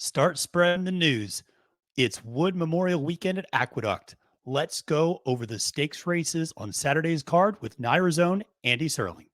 Start spreading the news. It's Wood Memorial Weekend at Aqueduct. Let's go over the stakes races on Saturday's card with NYRA's own Andy Serling.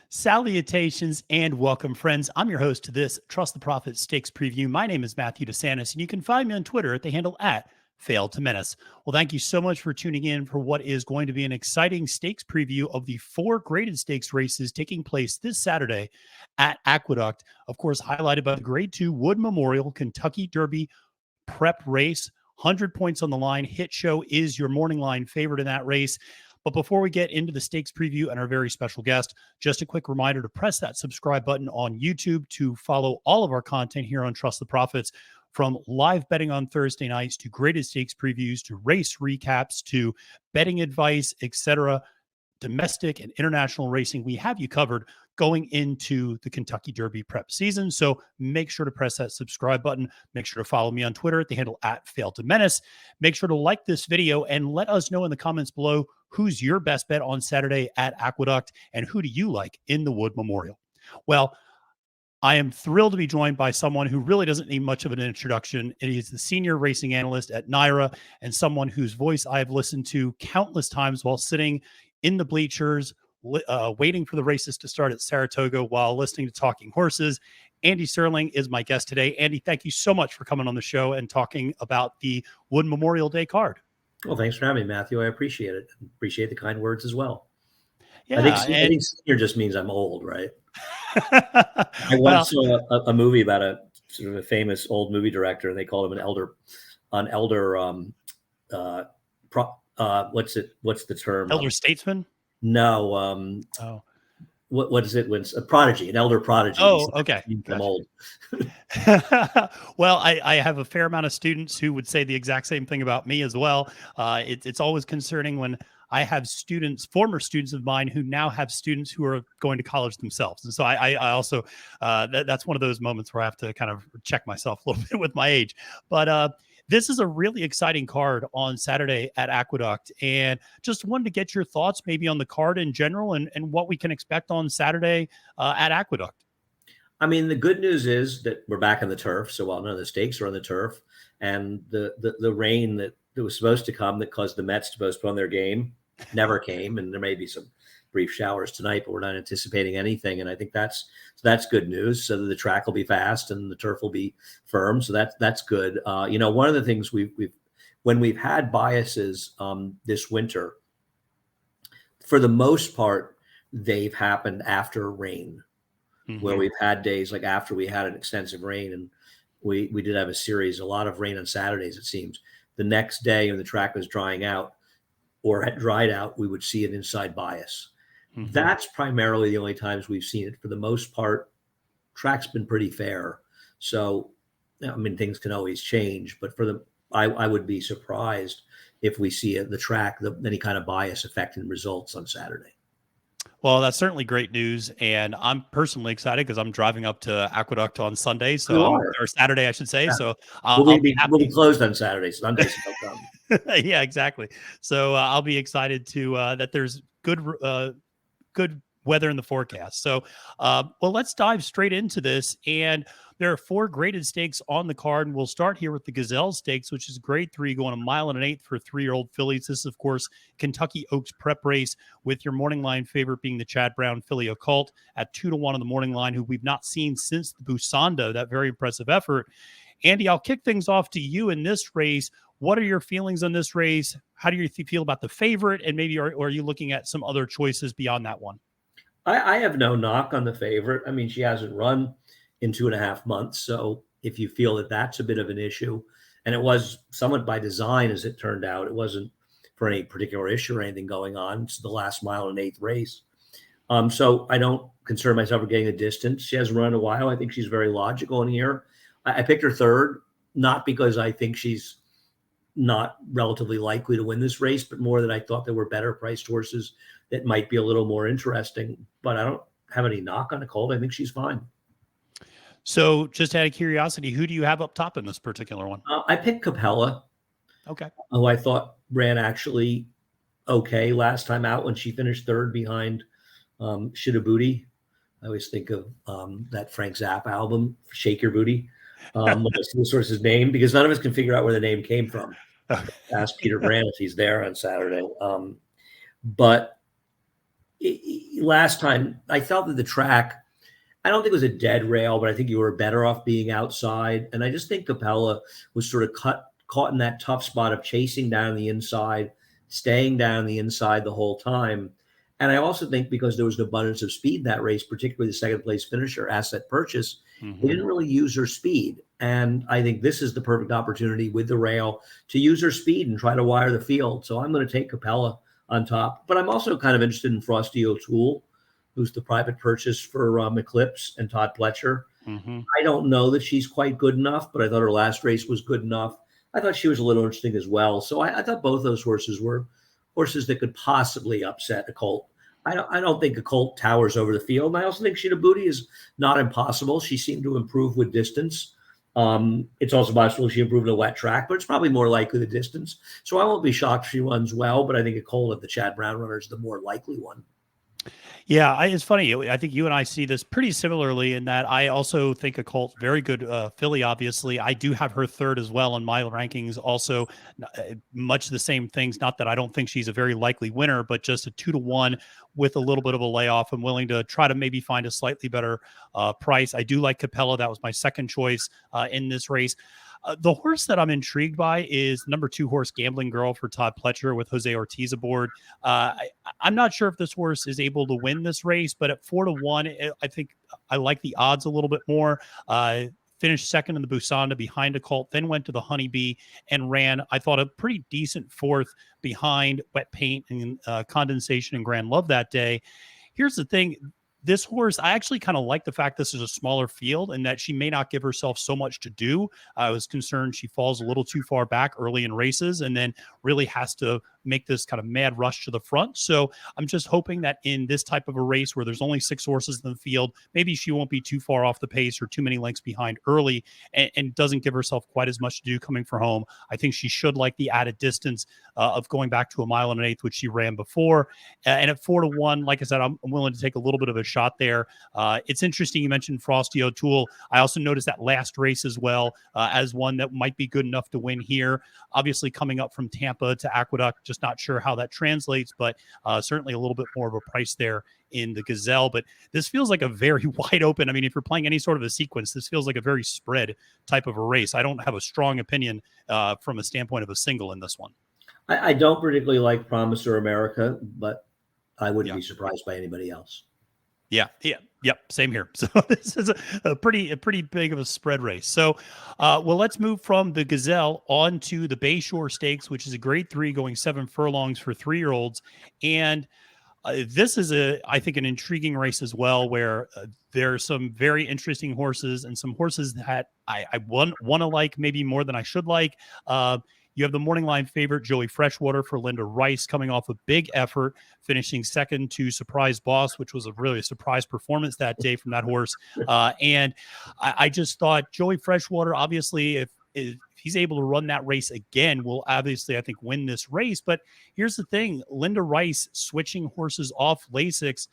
Salutations and welcome, friends. I'm your host to this Trust the Prophet Stakes preview. My name is Matthew DeSantis, and you can find me on Twitter at the handle at Failed to Menace. Well, thank you so much for tuning in for what is going to be an exciting stakes preview of the 4 graded stakes races taking place this Saturday at Aqueduct. Of course, highlighted by the Grade 2 Wood Memorial Kentucky Derby prep race. 100 points on the line. Hit Show is your morning line favorite in that race. But before we get into the stakes preview and our very special guest, just a quick reminder to press that subscribe button on YouTube to follow all of our content here on Trust the Profits, from live betting on Thursday nights to graded stakes previews to race recaps to betting advice, etc. Domestic and international racing. We have you covered going into the Kentucky Derby prep season. So make sure to press that subscribe button. Make sure to follow me on Twitter at the handle at Failed to Menace. Make sure to like this video and let us know in the comments below who's your best bet on Saturday at Aqueduct and who do you like in the Wood Memorial. Well, I am thrilled to be joined by someone who really doesn't need much of an introduction. It is the senior racing analyst at NYRA and someone whose voice I've listened to countless times while sitting in the bleachers, waiting for the races to start at Saratoga while listening to Talking Horses. Andy Serling is my guest today. Andy, thank you so much for coming on the show and talking about the Wood Memorial Day card. Well, thanks for having me, Matthew. I appreciate it. Appreciate the kind words as well. Yeah, I think senior just means I'm old, right? I once saw a movie about a sort of a famous old movie director, and they called him an elder. What's the term? Elder statesman? No. What is it when a prodigy, an elder prodigy? Oh, okay. I'm old. Well, I have a fair amount of students who would say the exact same thing about me as well. It's always concerning when I have students, former students of mine, who now have students who are going to college themselves. And so I also, that's one of those moments where I have to kind of check myself a little bit with my age. But this is a really exciting card on Saturday at Aqueduct, and just wanted to get your thoughts maybe on the card in general and what we can expect on Saturday at Aqueduct. I mean, the good news is that we're back on the turf. So while none of the stakes are on the turf, and the rain that was supposed to come that caused the Mets to postpone their game never came. And there may be some brief showers tonight, but we're not anticipating anything. And I think that's good news. So the track will be fast and the turf will be firm. So that's good. One of the things when we've had biases this winter, for the most part, they've happened after rain, where we've had days like after we had an extensive rain, and we did have a lot of rain on Saturdays, it seems. The next day when the track was drying out or had dried out, we would see an inside bias. That's primarily the only times we've seen it. For the most part, track's been pretty fair. So, I mean, things can always change, but I would be surprised if we see the track, any kind of bias affecting results on Saturday. Well, that's certainly great news, and I'm personally excited because I'm driving up to Aqueduct on Sunday, or Saturday, I should say. Yeah. So we'll be closed on Saturday. Sundays will come. Yeah, exactly. So I'll be excited to that there's good weather in the forecast. So, well, let's dive straight into this. And there are 4 graded stakes on the card, and we'll start here with the Gazelle Stakes, which is grade 3, going 1 1/8 for 3-year-old fillies. This is, of course, Kentucky Oaks prep race, with your morning line favorite being the Chad Brown filly Occult at 2-1 on the morning line, who we've not seen since the Busando, that very impressive effort. Andy, I'll kick things off to you in this race. What are your feelings on this race? How do you feel about the favorite? And maybe are you looking at some other choices beyond that one? I have no knock on the favorite. I mean, she hasn't run in 2.5 months. So if you feel that that's a bit of an issue, and it was somewhat by design, as it turned out, it wasn't for any particular issue or anything going on. It's the last mile and 8th race. So I don't concern myself with getting a distance. She hasn't run in a while. I think she's very logical in here. I picked her third, not because I think she's not relatively likely to win this race, but more that I thought there were better priced horses that might be a little more interesting. But I don't have any knock on Nicole. I think she's fine. So just out of curiosity, who do you have up top in this particular one? I picked Capella. Okay. Who I thought ran actually okay last time out when she finished third behind Shida Booty. I always think of that Frank Zappa album, Shake Your Booty, when I see the source's name, because none of us can figure out where the name came from. Ask Peter Brand if he's there on Saturday. But last time, I felt that the track, I don't think it was a dead rail, but I think you were better off being outside. And I just think Capella was sort of caught in that tough spot of chasing down the inside, staying down the inside the whole time. And I also think because there was an abundance of speed in that race, particularly the second place finisher, Asset Purchase, they didn't really use her speed. And I think this is the perfect opportunity with the rail to use her speed and try to wire the field. So I'm going to take Capella on top. But I'm also kind of interested in Frosty O'Toole, who's the private purchase for Eclipse, and Todd Pletcher. I don't know that she's quite good enough, but I thought her last race was good enough. I thought she was a little interesting as well. So I thought both those horses were horses that could possibly upset a colt. I don't think a colt towers over the field. And I also think Shida Booty is not impossible. She seemed to improve with distance. It's also possible she improved in a wet track, but it's probably more likely the distance. So I won't be shocked if she runs well, but I think a colt at the Chad Brown runner is the more likely one. Yeah, it's funny. I think you and I see this pretty similarly in that I also think a Colt, very good filly, obviously. I do have her third as well in my rankings. Also, much the same things. Not that I don't think she's a very likely winner, but just a 2-1 with a little bit of a layoff. I'm willing to try to maybe find a slightly better price. I do like Capella. That was my second choice in this race. The horse that I'm intrigued by is number 2 horse, Gambling Girl, for Todd Pletcher with Jose Ortiz aboard. I'm not sure if this horse is able to win this race, but at 4-1, I think I like the odds a little bit more. Finished second in the Busanda behind a colt, then went to the Honeybee and ran, I thought, a pretty decent fourth behind Wet Paint and Condensation and Grand Love that day. Here's the thing. This horse, I actually kind of like the fact this is a smaller field and that she may not give herself so much to do. I was concerned she falls a little too far back early in races and then really has to make this kind of mad rush to the front. So I'm just hoping that in this type of a race where there's only 6 horses in the field, maybe she won't be too far off the pace or too many lengths behind early and doesn't give herself quite as much to do coming for home. I think she should like the added distance of going back to 1 1/8 miles, which she ran before. And at 4-1, like I said, I'm willing to take a little bit of a shot there. It's interesting you mentioned Frosty O'Toole. I also noticed that last race as well as one that might be good enough to win here. Obviously coming up from Tampa to Aqueduct, just not sure how that translates, but certainly a little bit more of a price there in the Gazelle. But this feels like a very wide open. I mean, if you're playing any sort of a sequence, this feels like a very spread type of a race. I don't have a strong opinion from a standpoint of a single in this one. I don't particularly like Promiser America, but I wouldn't be surprised by anybody else. Yep. Same here. So this is a pretty big of a spread race. So, well, let's move from the Gazelle on to the Bayshore Stakes, which is a grade 3 going 7 furlongs for 3-year-olds. And this is I think an intriguing race as well, where there are some very interesting horses and some horses that I want to like maybe more than I should like. You have the morning line favorite, Joey Freshwater, for Linda Rice, coming off a big effort, finishing second to Surprise Boss, which was a really surprise performance that day from that horse. And I just thought Joey Freshwater, obviously, if he's able to run that race again, will obviously, I think, win this race. But here's the thing. Linda Rice switching horses off Lasix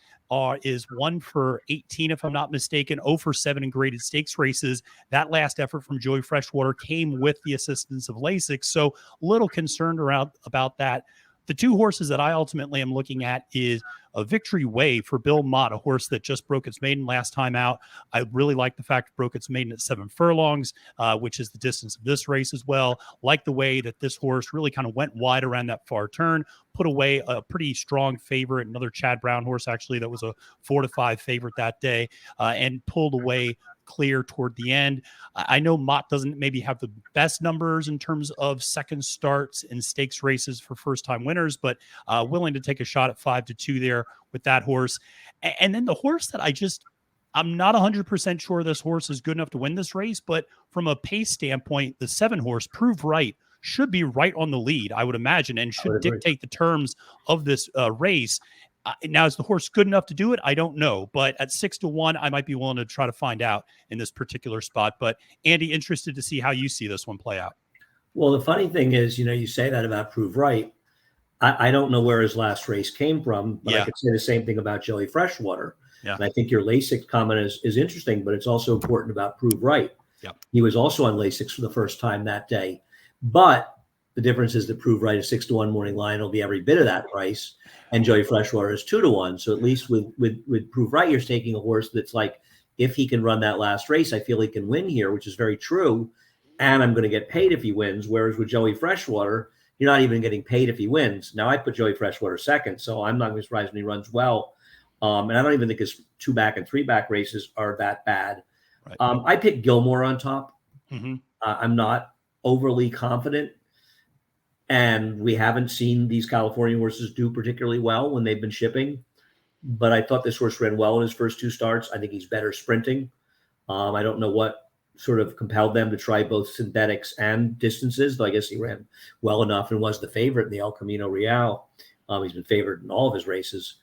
is 1 for 18, if I'm not mistaken, 0 for 7 in graded stakes races. That last effort from Joey Freshwater came with the assistance of Lasix. So a little concerned about that. The 2 horses that I ultimately am looking at is a Victory Way for Bill Mott, a horse that just broke its maiden last time out. I really like the fact it broke its maiden at 7 furlongs, which is the distance of this race as well. Like the way that this horse really kind of went wide around that far turn, put away a pretty strong favorite, another Chad Brown horse, actually, that was a 4-5 favorite that day, and pulled away clear toward the end. I know Mott doesn't maybe have the best numbers in terms of second starts in stakes races for first-time winners, but willing to take a shot at 5-2 there with that horse. And then the horse that I'm not 100% sure this horse is good enough to win this race, but from a pace standpoint, the 7 horse, Prove Right, should be right on the lead, I would imagine, and should dictate the terms of this race. Now, is the horse good enough to do it? I don't know, but at 6-1, I might be willing to try to find out in this particular spot. But Andy, interested to see how you see this one play out. Well, the funny thing is, you say that about Prove Right. I don't know where his last race came from, but I Yeah. could say the same thing about Joey Freshwater. Yeah. And I think your LASIK comment is interesting, but it's also important about Prove Right. Yep. He was also on LASIK for the first time that day. But the difference is that Prove Right is 6-1 morning line. It'll be every bit of that price. And Joey Freshwater is 2-1. So at least with Prove Right, you're taking a horse that's like, if he can run that last race, I feel he can win here, which is very true. And I'm going to get paid if he wins. Whereas with Joey Freshwater, you're not even getting paid if he wins. Now, I put Joey Freshwater second, so I'm not going to be surprised when he runs well. And I don't even think his 2-back and 3-back races are that bad. Right. I picked Gilmore on top. Mm-hmm. I'm not overly confident. And we haven't seen these California horses do particularly well when they've been shipping. But I thought this horse ran well in his first 2 starts. I think he's better sprinting. I don't know what sort of compelled them to try both synthetics and distances, though I guess he ran well enough and was the favorite in the El Camino Real. He's been favored in all of his races.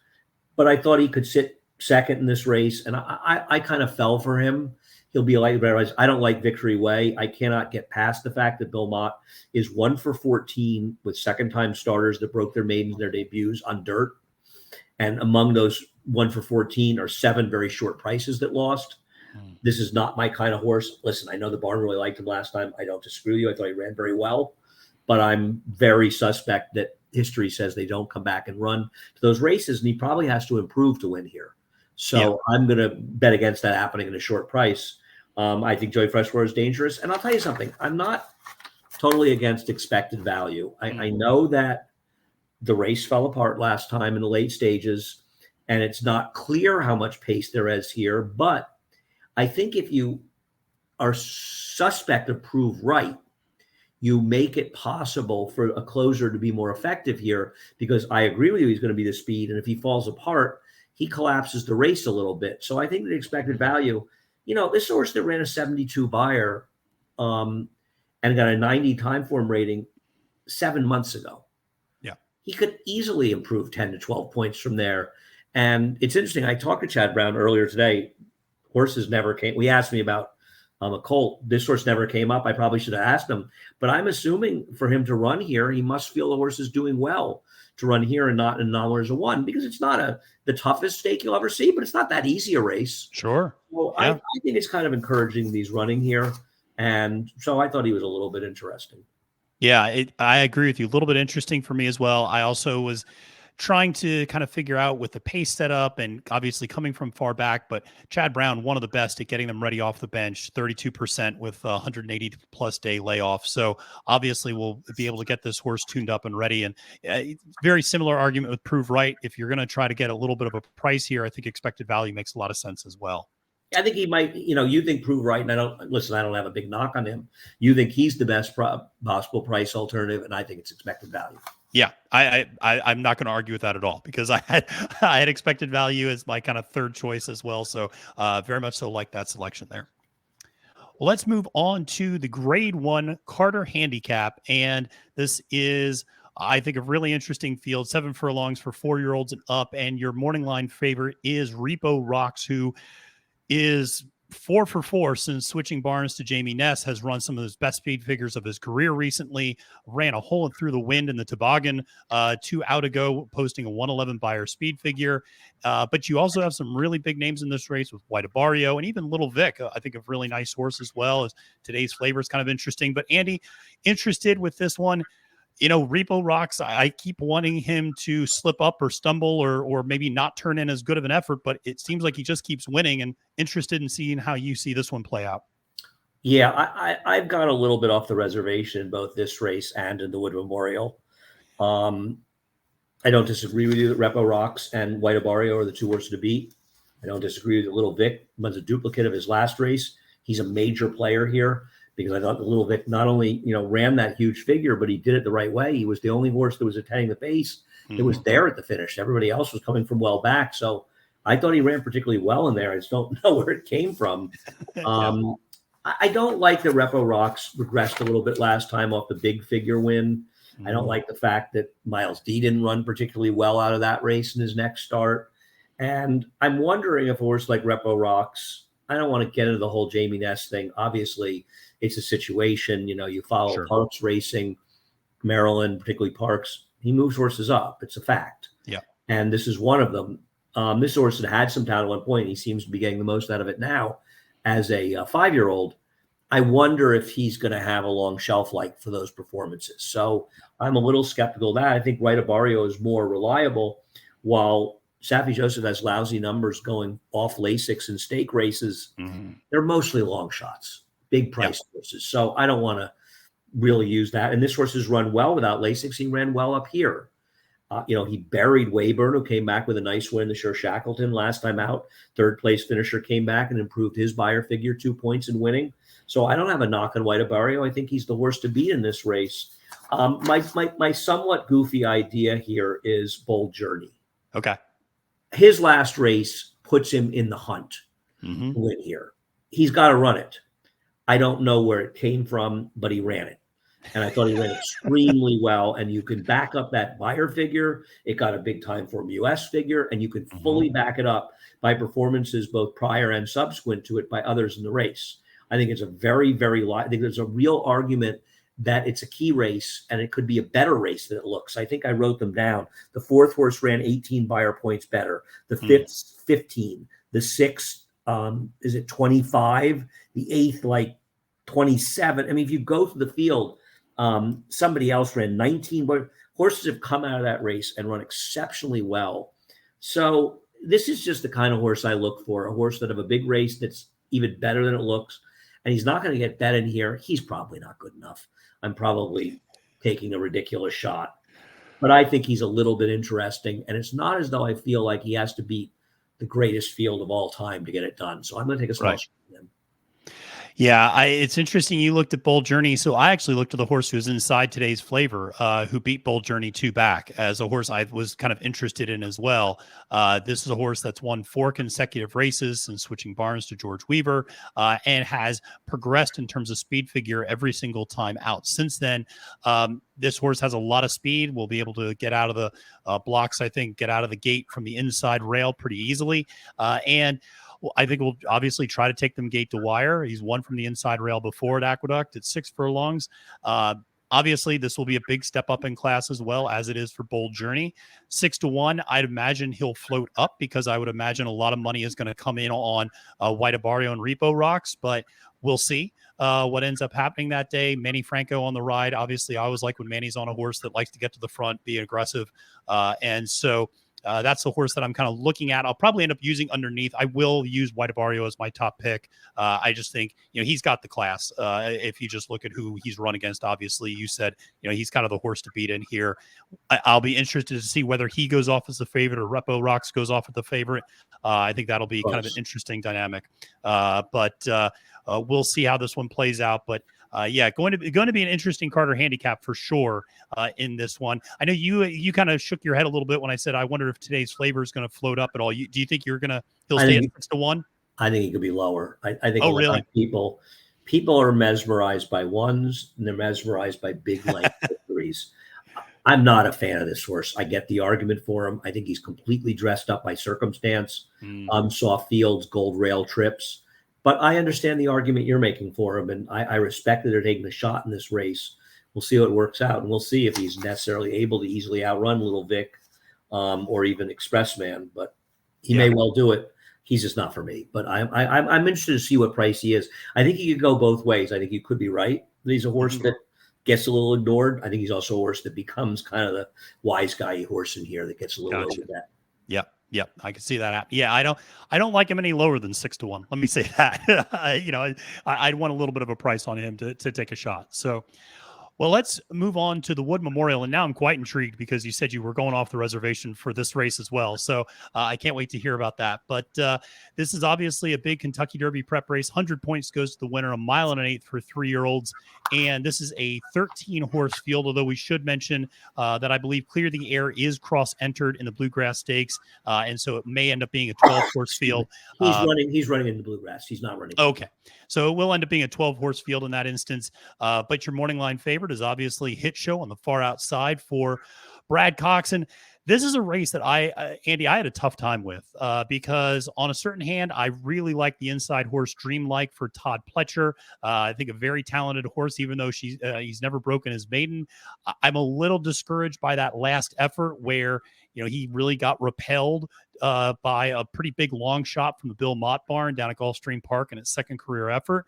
But I thought he could sit second in this race, and I kind of fell for him. He'll be like, I don't like Victory Way. I cannot get past the fact that Bill Mott is 1 for 14 with second-time starters that broke their maidens, their debuts on dirt. And among those 1 for 14 are 7 very short prices that lost. This is not my kind of horse. Listen, I know the barn really liked him last time. I don't disagree with you. I thought he ran very well. But I'm very suspect that history says they don't come back and run to those races, and he probably has to improve to win here. So I'm going to bet against that happening in a short price. I think Joey Freshwater is dangerous. And I'll tell you something. I'm not totally against expected value. I know that the race fell apart last time in the late stages, and it's not clear how much pace there is here. But I think if you are suspect of Prove Right, you make it possible for a closer to be more effective here, because I agree with you, he's going to be the speed. And if he falls apart, he collapses the race a little bit. So I think the expected value, this horse that ran a 72 buyer and got a 90 time form rating 7 months ago. Yeah. He could easily improve 10 to 12 points from there. And it's interesting. I talked to Chad Brown earlier today. Horses never came. We asked me about a colt. This horse never came up. I probably should have asked him, but I'm assuming for him to run here, he must feel the horse is doing well to run here and not in $1, because it's not the toughest stake you'll ever see, but it's not that easy a race. Sure. Well, yeah. I think it's kind of encouraging these running here. And so I thought he was a little bit interesting. Yeah, I agree with you. A little bit interesting for me as well. I also was trying to kind of figure out with the pace setup and obviously coming from far back, but Chad Brown, one of the best at getting them ready off the bench, 32% with 180 plus day layoff. So obviously we'll be able to get this horse tuned up and ready. And very similar argument with Prove Right. If you're going to try to get a little bit of a price here, I think expected value makes a lot of sense as well. I think he might, you think Prove Right, and I don't have a big knock on him. You think he's the best possible price alternative, and I think it's expected value. Yeah, I'm not going to argue with that at all, because I had expected value as my kind of third choice as well. So very much so like that selection there. Well, let's move on to the Grade 1 Carter Handicap, and this is, I think, a really interesting field. 7 furlongs for 4-year-olds and up, and your morning line favorite is Repo Rocks, who is 4 for 4 since switching barns to Jamie Ness, has run some of his best speed figures of his career recently, ran a hole through the wind in the toboggan 2 out ago, posting a 111 buyer speed figure. But you also have some really big names in this race with White Barrio and even Little Vic, I think a really nice horse as well. As today's flavor is kind of interesting. But Andy, interested with this one? Repo Rocks, I keep wanting him to slip up or stumble or maybe not turn in as good of an effort, but it seems like he just keeps winning, and interested in seeing how you see this one play out. Yeah, I've got a little bit off the reservation in both this race and in the Wood Memorial. I don't disagree with you that Repo Rocks and White Barrio are the 2 horses to beat. I don't disagree with you that Little Vic runs a duplicate of his last race. He's a major player here, because I thought the Little Vic not only, ran that huge figure, but he did it the right way. He was the only horse that was attending the pace that was there at the finish. Everybody else was coming from well back. So I thought he ran particularly well in there. I just don't know where it came from. I don't like that Repo Rocks regressed a little bit last time off the big figure win. I don't like the fact that Miles D didn't run particularly well out of that race in his next start. And I'm wondering if a horse like Repo Rocks, I don't want to get into the whole Jamie Ness thing. Obviously, it's a situation, you follow Parks Racing, Maryland, particularly Parks, He moves horses up. It's a fact. Yeah. And this is one of them. This horse had some talent at one point. He seems to be getting the most out of it now as a 5-year-old. I wonder if he's going to have a long shelf life for those performances. So I'm a little skeptical of that. I think White Barrio is more reliable, while Saffie Joseph has lousy numbers going off Lasix and stake races. Mm-hmm. They're mostly long shots, big price horses. So I don't want to really use that. And this horse has run well without Lasix. He ran well up here. He buried Wayburn, who came back with a nice win. The Sure Shackleton last time out, 3rd place finisher, came back and improved his buyer figure 2 points in winning. So I don't have a knock on White Barrio. I think he's the horse to beat in this race. My somewhat goofy idea here is Bold Journey. Okay. His last race puts him in the hunt to win here. He's got to run it. I don't know where it came from, but he ran it. And I thought he ran extremely well. And you can back up that buyer figure. It got a big time form US figure, and you can fully back it up by performances both prior and subsequent to it by others in the race. I think it's a very, very I think there's a real argument that it's a key race and it could be a better race than it looks. I think I wrote them down. The 4th horse ran 18 buyer points better. The 5th, 15. The 6th, is it 25? The 8th, like 27. I mean, if you go through the field, somebody else ran 19. But horses have come out of that race and run exceptionally well. So this is just the kind of horse I look for, a horse that have a big race that's even better than it looks. And he's not going to get bet in here. He's probably not good enough. I'm probably taking a ridiculous shot. But I think he's a little bit interesting. And it's not as though I feel like he has to beat the greatest field of all time to get it done. So I'm going to take a small shot at him. Yeah, it's interesting you looked at Bold Journey. So I actually looked at the horse who was inside today's flavor, who beat Bold Journey 2 back, as a horse I was kind of interested in as well. This is a horse that's won 4 consecutive races since switching barns to George Weaver, and has progressed in terms of speed figure every single time out since then. This horse has a lot of speed. Will be able to get out of the blocks, I think, get out of the gate from the inside rail pretty easily. And I think we'll obviously try to take them gate to wire. He's won from the inside rail before at Aqueduct at 6 furlongs. Obviously, this will be a big step up in class as well, as it is for Bold Journey. 6-1, I'd imagine he'll float up, because I would imagine a lot of money is going to come in on White Barrio and Repo Rocks, but we'll see what ends up happening that day. Manny Franco on the ride. Obviously, I always like when Manny's on a horse that likes to get to the front, be aggressive. And so that's the horse that I'm kind of looking at. I'll probably end up using underneath. I will use White Barrio as my top pick. I just think, he's got the class. If you just look at who he's run against, obviously you said, he's kind of the horse to beat in here. I'll be interested to see whether he goes off as the favorite or Repo Rocks goes off as the favorite. I think that'll be kind of an interesting dynamic. But we'll see how this one plays out. But going to be an interesting Carter handicap for sure in this one. I know you kind of shook your head a little bit when I said I wonder if today's flavor is going to float up at all. Do you think he'll stay at 6-1? I think he could be lower. I think really? People are mesmerized by ones, and they're mesmerized by big length victories. I'm not a fan of this horse. I get the argument for him. I think he's completely dressed up by circumstance, soft fields, gold rail trips. But I understand the argument you're making for him, and I respect that they're taking a shot in this race. We'll see how it works out, and we'll see if he's necessarily able to easily outrun Little Vic or even Expressman. But he may well do it. He's just not for me. But I'm interested to see what price he is. I think he could go both ways. I think you could be right that he's a horse that gets a little ignored. I think he's also a horse that becomes kind of the wise guy horse in here that gets a little over that. Yep, I can see that happen. Yeah, I don't like him any lower than 6-1. Let me say that. I'd want a little bit of a price on him to take a shot. So, well, let's move on to the Wood Memorial. And now I'm quite intrigued, because you said you were going off the reservation for this race as well. So I can't wait to hear about that. But this is obviously a big Kentucky Derby prep race. 100 points goes to the winner, 1.125 miles for 3-year-olds. And this is a 13-horse field, although we should mention that I believe Clear the Air is cross-entered in the Bluegrass Stakes. And so it may end up being a 12-horse field. He's running in the Bluegrass. He's not running. Okay. So it will end up being a 12-horse field in that instance. But your morning line favorite is obviously Hit Show on the far outside for Brad Cox. And This is a race that Andy, I had a tough time with because on a certain hand, I really like the inside horse Dreamlike for Todd Pletcher. I think a very talented horse, even though he's never broken his maiden. I'm a little discouraged by that last effort where, he really got repelled by a pretty big long shot from the Bill Mott barn down at Gulfstream Park in its second career effort.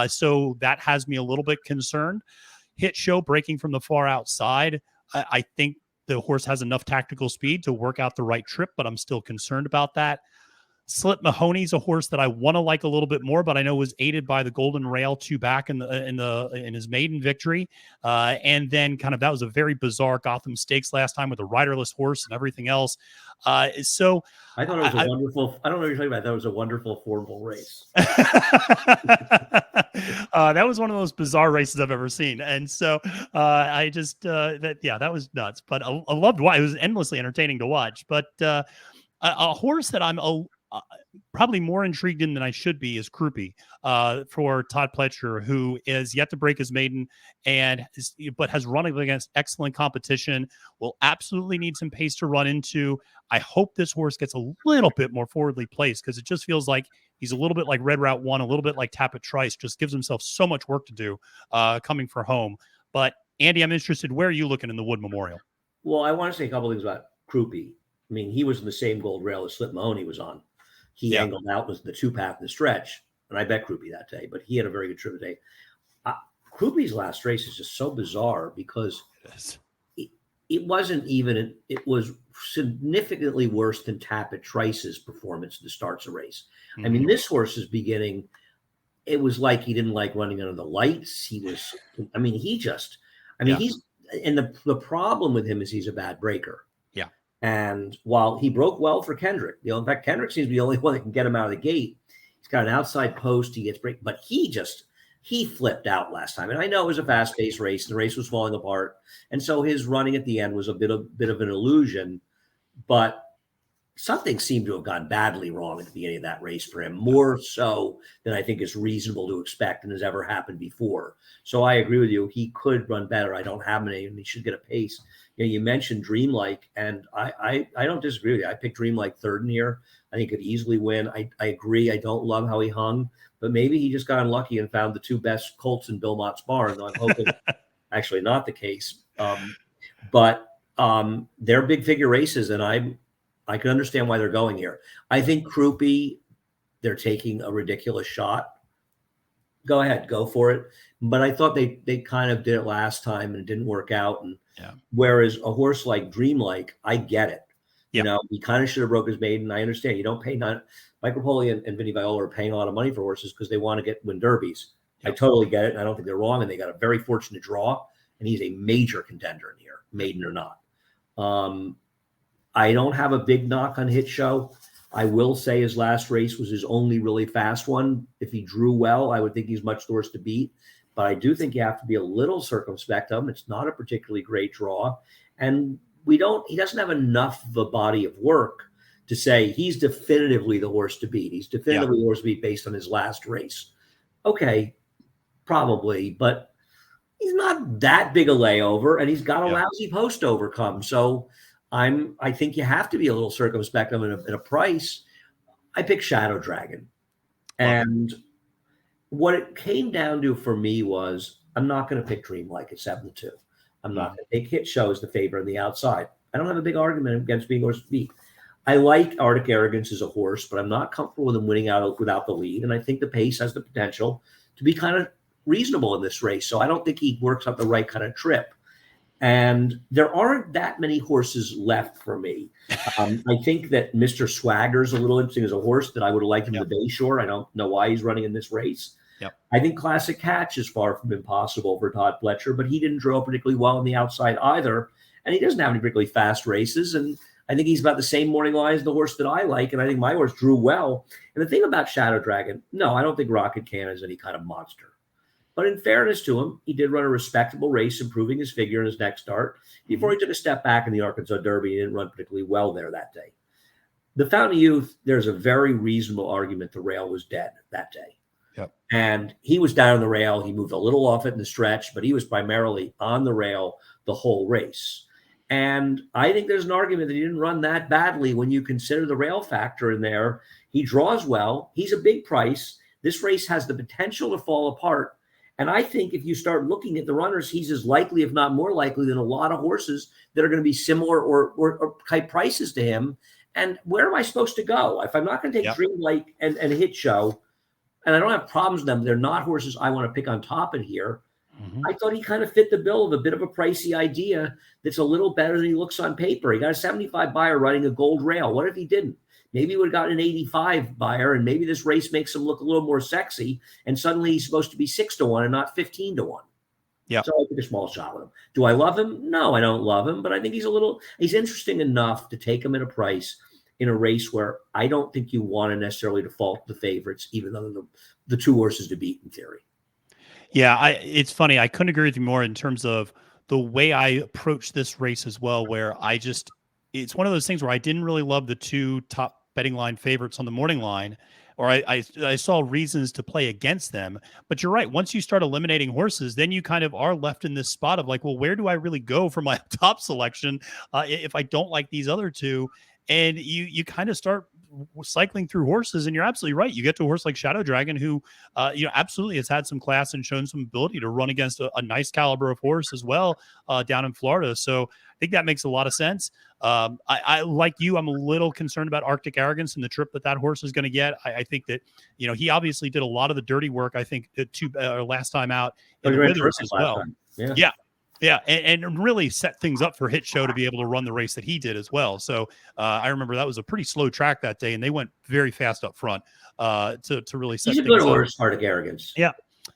So that has me a little bit concerned. Hit Show breaking from the far outside. I think the horse has enough tactical speed to work out the right trip, but I'm still concerned about that. Slip Mahoney's a horse that I want to like a little bit more, but I know was aided by the Golden Rail 2 back in his maiden victory, and then kind of that was a very bizarre Gotham Stakes last time with a riderless horse and everything else. So I thought it was a wonderful. I don't know what you're talking about. That was a wonderful affordable race. That was one of the most bizarre races I've ever seen, and so I just that was nuts. But I loved why it was endlessly entertaining to watch. But a horse that I'm probably more intrigued in than I should be is Croupi for Todd Pletcher, who is yet to break his maiden but has run against excellent competition, will absolutely need some pace to run into. I hope this horse gets a little bit more forwardly placed because it just feels like he's a little bit like Red Route 1, a little bit like Tapit Trice, just gives himself so much work to do coming for home. But Andy, I'm interested. Where are you looking in the Wood Memorial? Well, I want to say a couple things about Croupi. I mean, he was in the same gold rail as Slip Mahoney was on. He angled out was the 2-path in the stretch, and I bet Croupi that day, but he had a very good trip today. Croupi's last race is just so bizarre because it wasn't even, it was significantly worse than Tapit Trice's performance that starts a race. Mm-hmm. I mean, this horse's beginning, it was like he didn't like running under the lights. he's, and the problem with him is he's a bad breaker. Yeah. And while he broke well for Kendrick, in fact, Kendrick seems to be the only one that can get him out of the gate. He's got an outside post. He gets break, but he flipped out last time. And I know it was a fast-paced race. The race was falling apart. And so his running at the end was a bit of an illusion, but something seemed to have gone badly wrong at the beginning of that race for him, more so than I think is reasonable to expect and has ever happened before. So I agree with you. He could run better. I don't have any, and he should get a pace. You mentioned Dreamlike, and I don't disagree with you. I picked Dreamlike third in here. I think could easily win. I agree. I don't love how he hung, but maybe he just got unlucky and found the two best colts in Bill Mott's barn. I'm hoping actually not the case. But they're big figure races, and I can understand why they're going here. I think Croupi, they're taking a ridiculous shot. Go ahead, go for it. But I thought they kind of did it last time and it didn't work out. And whereas a horse like Dreamlike, I get it. Yep. He kind of should have broke his maiden. I understand. You don't pay Michael Poli and Vinny Viola are paying a lot of money for horses because they want to win derbies. Yep. I totally get it. And I don't think they're wrong. And they got a very fortunate draw. And he's a major contender in here, maiden or not. I don't have a big knock on Hit Show. I will say his last race was his only really fast one. If he drew well, I would think he's much worse to beat. But I do think you have to be a little circumspect of him. It's not a particularly great draw. And he doesn't have enough of a body of work to say he's definitively the horse to beat. He's definitively the horse to beat based on his last race. Okay, probably, but he's not that big a layover, and he's got a lousy post to overcome. So I think you have to be a little circumspect in a price. I picked Shadow Dragon. And what it came down to for me was I'm not going to pick Dreamlike at 7-2. I'm not going to take Hit Show as the favorite on the outside. I don't have a big argument against being horse to beat. I like Arctic Arrogance as a horse, but I'm not comfortable with him winning out without the lead. And I think the pace has the potential to be kind of reasonable in this race. So I don't think he works up the right kind of trip. And there aren't that many horses left for me. I think that Mr. Swagger is a little interesting as a horse that I would have liked him in the Bayshore. I don't know why he's running in this race. I think Classic Catch is far from impossible for Todd Pletcher, but he didn't draw particularly well on the outside either. And he doesn't have any particularly fast races. And I think he's about the same morning line as the horse that I like. And I think my horse drew well. And the thing about Shadow Dragon, no, I don't think Rocket Can is any kind of monster. But in fairness to him, he did run a respectable race, improving his figure in his next start before he took a step back in the Arkansas Derby. He didn't run particularly well there that day. The Fountain of Youth, there's a very reasonable argument the rail was dead that day. And he was down on the rail. He moved a little off it in the stretch, but he was primarily on the rail the whole race. And I think there's an argument that he didn't run that badly when you consider the rail factor in there. He draws well. He's a big price. This race has the potential to fall apart. And I think if you start looking at the runners, he's as likely, if not more likely, than a lot of horses that are going to be similar or type prices to him. And where am I supposed to go? If I'm not going to take Dreamlight and Hit Show, and I don't have problems with them, they're not horses I want to pick on top of here. I thought he kind of fit the bill of a bit of a pricey idea that's a little better than he looks on paper. He got a 75 buyer running a gold rail. What if he didn't? Maybe he would have gotten an 85 buyer, and maybe this race makes him look a little more sexy, and suddenly he's supposed to be 6-1 and not 15-1. Yeah. So I took a small shot with him. Do I love him? No, I don't love him, but I think he's interesting enough to take him at a price in a race where I don't think you want to necessarily default the favorites, even though the two horses to beat in theory. Yeah, it's funny. I couldn't agree with you more in terms of the way I approach this race as well, where it's one of those things where I didn't really love the two top betting line favorites on the morning line, or I saw reasons to play against them. But you're right. Once you start eliminating horses, then you kind of are left in this spot of like, well, where do I really go for my top selection if I don't like these other two? And you kind of start cycling through horses, and you're absolutely right. You get to a horse like Shadow Dragon, who, absolutely has had some class and shown some ability to run against a nice caliber of horse as well down in Florida. So I think that makes a lot of sense. I like you, I'm a little concerned about Arctic Arrogance and the trip that horse is going to get. I think that, he obviously did a lot of the dirty work, I think, last time out in the Withers as well. Yeah, and really set things up for Hit Show to be able to run the race that he did as well. So I remember that was a pretty slow track that day, and they went very fast up front to really set things up. He's a good horse, Arctic Arrogance. Yeah.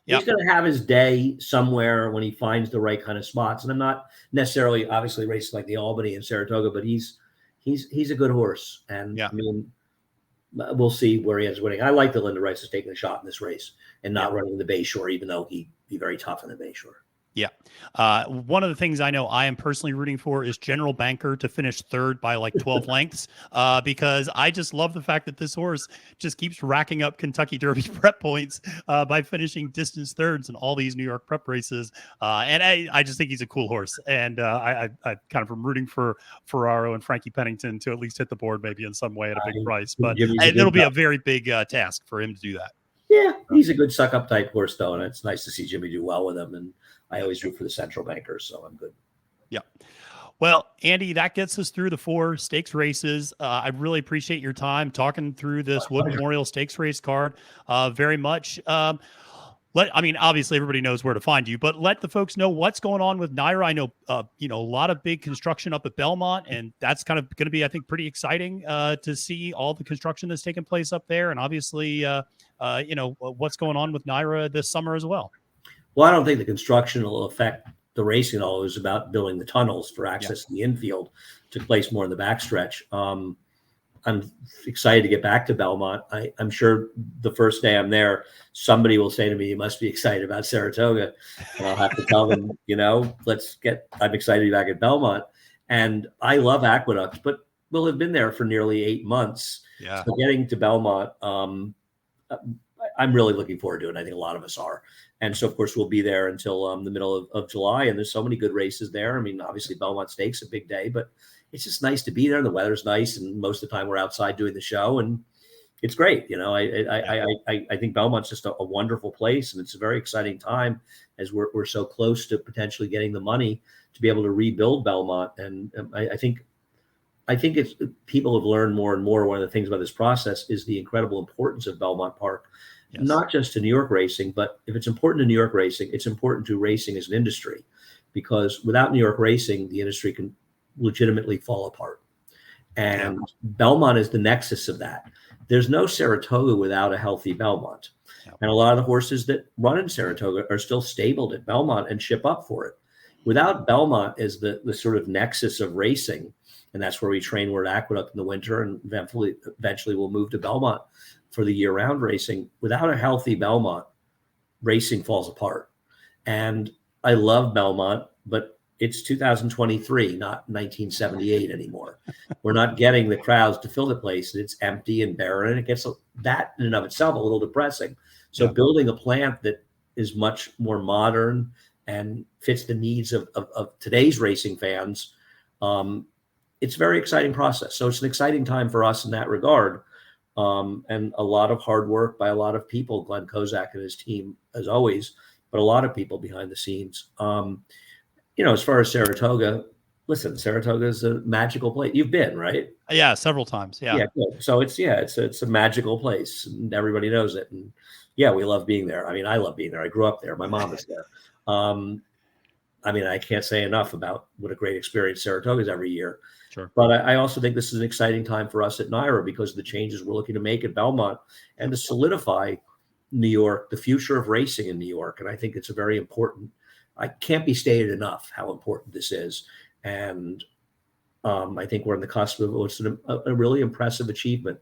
He's going to have his day somewhere when he finds the right kind of spots. And I'm not necessarily, obviously, racing like the Albany and Saratoga, but he's a good horse. And I mean, we'll see where he ends winning. I like that Linda Rice is taking a shot in this race and not running the Bayshore, even though he'd be very tough in the Bayshore. Yeah. One of the things I know I am personally rooting for is General Banker to finish third by like 12 lengths, because I just love the fact that this horse just keeps racking up Kentucky Derby prep points by finishing distance thirds in all these New York prep races. And I just think he's a cool horse. And I kind of am rooting for Ferraro and Frankie Pennington to at least hit the board maybe in some way at a big price. But it'll be a very big task for him to do that. Yeah, he's a good suck-up type horse, though, and it's nice to see Jimmy do well with him. And I always root for the Central Bankers, so I'm good. Yeah. Well, Andy, that gets us through the 4 stakes races. I really appreciate your time talking through this Wood Memorial Stakes race card very much. Obviously everybody knows where to find you, but let the folks know what's going on with NYRA. I know, a lot of big construction up at Belmont, and that's kind of going to be, I think, pretty exciting to see all the construction that's taking place up there. And obviously, what's going on with NYRA this summer as well. Well, I don't think the construction will affect the racing at all. It was about building the tunnels for access to the infield. Took place more in the backstretch. I'm excited to get back to Belmont. I'm sure the first day I'm there, somebody will say to me, "You must be excited about Saratoga." And I'll have to tell them, I'm excited to be back at Belmont. And I love Aqueduct, but we'll have been there for nearly 8 months. Yeah. So getting to Belmont, I'm really looking forward to it. I think a lot of us are. And so, of course, we'll be there until the middle of July. And there's so many good races there. I mean, obviously, Belmont Stakes a big day, but it's just nice to be there. The weather's nice, and most of the time we're outside doing the show, and it's great. I think Belmont's just a wonderful place, and it's a very exciting time as we're so close to potentially getting the money to be able to rebuild Belmont. And I think it's people have learned more and more. One of the things about this process is the incredible importance of Belmont Park. Yes. Not just to New York racing, but if it's important to New York racing, it's important to racing as an industry, because without New York racing, the industry can legitimately fall apart. And Belmont is the nexus of that. There's no Saratoga without a healthy Belmont. And a lot of the horses that run in Saratoga are still stabled at Belmont and ship up for it. Without Belmont as the sort of nexus of racing, and that's where we train. We're at Aqueduct in the winter, and eventually we'll move to Belmont for the year-round racing. Without a healthy Belmont, racing falls apart. And I love Belmont, but it's 2023, not 1978 anymore. We're not getting the crowds to fill the place. It's empty and barren, and it gets that in and of itself a little depressing. So building a plant that is much more modern and fits the needs of today's racing fans, It's a very exciting process. So it's an exciting time for us in that regard. And a lot of hard work by a lot of people, Glenn Kozak and his team, as always, but a lot of people behind the scenes. As far as Saratoga, listen, Saratoga is a magical place. You've been, right? Yeah, several times. Yeah. Yeah. Good. So it's a magical place, and everybody knows it. And yeah, we love being there. I mean, I love being there. I grew up there. My mom is there. I can't say enough about what a great experience Saratoga is every year. Sure. But I also think this is an exciting time for us at NYRA because of the changes we're looking to make at Belmont and to solidify New York, the future of racing in New York. And I think it's a very important, I can't be stated enough how important this is. And I think we're on the cusp of what's a really impressive achievement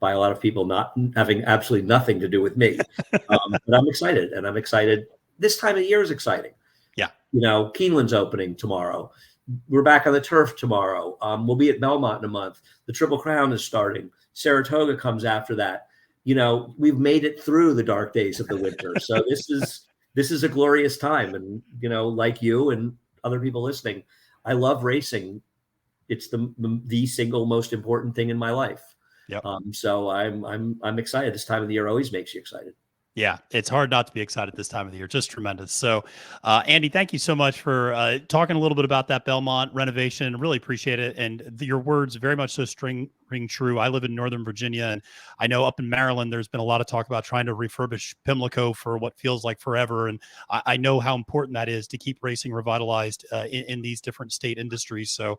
by a lot of people not having absolutely nothing to do with me. But I'm excited, and I'm excited. This time of year is exciting. Yeah. Keeneland's opening tomorrow. We're back on the turf tomorrow. We'll be at Belmont in a month. The Triple Crown is starting. Saratoga comes after that. We've made it through the dark days of the winter. So this is a glorious time. And, like you and other people listening, I love racing. It's the single most important thing in my life. Yep. So I'm excited. This time of the year always makes you excited. Yeah, it's hard not to be excited this time of the year. Just tremendous. So, Andy, thank you so much for talking a little bit about that Belmont renovation. Really appreciate it. And your words very much so ring true. I live in Northern Virginia, and I know up in Maryland, there's been a lot of talk about trying to refurbish Pimlico for what feels like forever. And I know how important that is to keep racing revitalized in these different state industries. So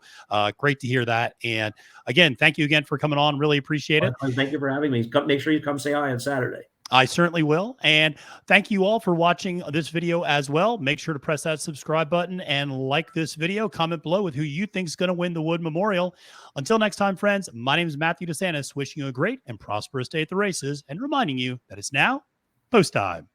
great to hear that. And again, thank you again for coming on. Really appreciate it. Thank you for having me. Make sure you come say hi on Saturday. I certainly will. And thank you all for watching this video as well. Make sure to press that subscribe button and like this video. Comment below with who you think is going to win the Wood Memorial. Until next time, friends, my name is Matthew DeSantis, wishing you a great and prosperous day at the races and reminding you that it's now post time.